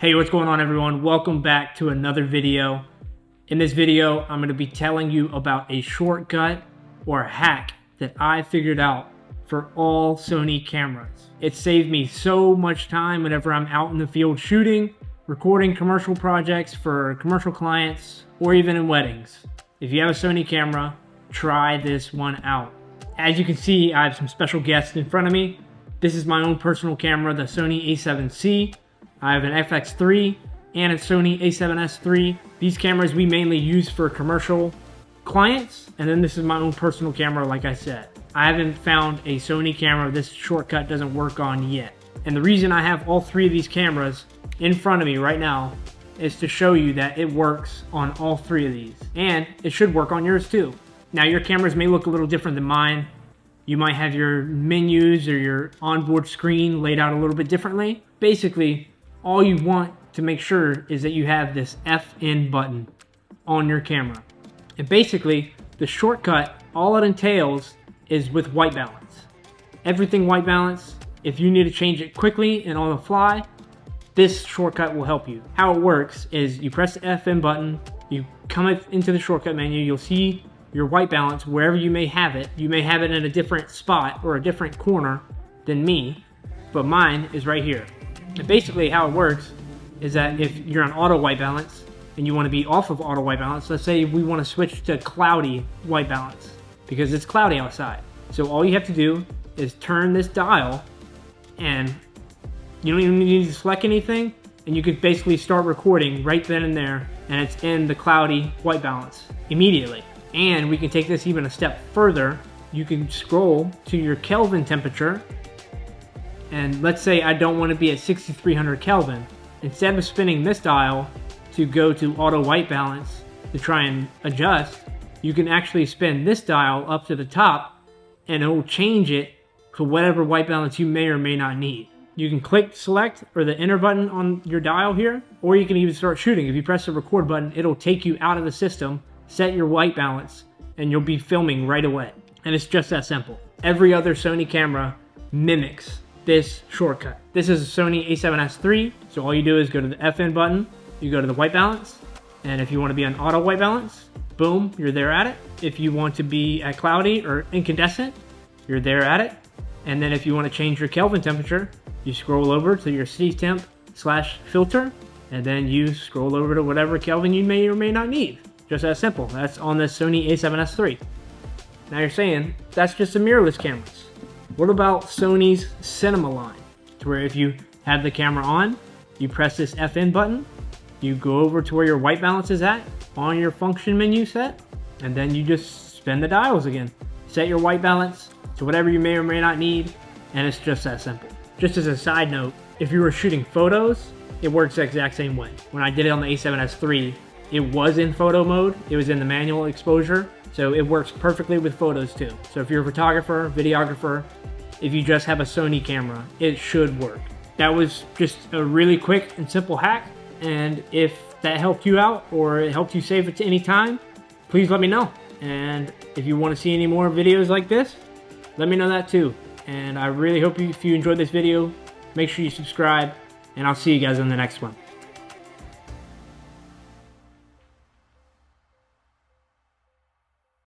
Hey, what's going on everyone? Welcome back to another video. In this video, I'm going to be telling you about a shortcut or a hack that I figured out for all Sony cameras. It saved me so much time whenever I'm out in the field shooting, recording commercial projects for commercial clients, or even in weddings. If you have a Sony camera, try this one out. As you can see, I have some special guests in front of me. This is my own personal camera, the Sony A7S III. I have an FX3 and a Sony A7S III. These cameras we mainly use for commercial clients, and then this is my own personal camera, like I said. I haven't found a Sony camera this shortcut doesn't work on yet. And the reason I have all three of these cameras in front of me right now is to show you that it works on all three of these. And it should work on yours too. Now your cameras may look a little different than mine. You might have your menus or your onboard screen laid out a little bit differently. Basically, all you want to make sure is that you have this FN button on your camera. And basically, the shortcut, all it entails is with white balance. Everything white balance. If you need to change it quickly and on the fly, this shortcut will help you. How it works is you press the FN button, you come into the shortcut menu, you'll see your white balance wherever you may have it. You may have it in a different spot or a different corner than me, but mine is right here. And basically how it works is that if you're on auto white balance and you want to be off of auto white balance, let's say we want to switch to cloudy white balance because it's cloudy outside. So all you have to do is turn this dial and you don't even need to select anything, and you could basically start recording right then and there, and it's in the cloudy white balance immediately. And we can take this even a step further. You can scroll to your Kelvin temperature, and let's say I don't want to be at 6300 Kelvin. Instead of spinning this dial to go to auto white balance to try and adjust, you can actually spin this dial up to the top and it will change it to whatever white balance you may or may not need. You can click select or the enter button on your dial here, or you can even start shooting. If you press the record button, it'll take you out of the system, set your white balance, and you'll be filming right away. And it's just that simple. Every other Sony camera mimics this shortcut. This is a Sony A7S III, so all you do is go to the FN button, you go to the white balance, and if you want to be on auto white balance, boom, you're there at it. If you want to be at cloudy or incandescent, you're there at it. And then if you want to change your Kelvin temperature, you scroll over to your ctemp/filter, and then you scroll over to whatever Kelvin you may or may not need. Just that simple. That's on the Sony A7S III. Now you're saying, that's just the mirrorless cameras. What about Sony's cinema line? To where if you have the camera on, you press this FN button, you go over to where your white balance is at on your function menu set, and then you just spin the dials again. Set your white balance to whatever you may or may not need, and it's just that simple. Just as a side note, if you were shooting photos, it works the exact same way. When I did it on the A7S III, it was in photo mode, it was in the manual exposure, so it works perfectly with photos too. So if you're a photographer, videographer, if you just have a Sony camera, it should work. That was just a really quick and simple hack, and if that helped you out or it helped you save it to any time, please let me know. And if you want to see any more videos like this, let me know that too. And I really hope if you enjoyed this video, make sure you subscribe, and I'll see you guys in the next one.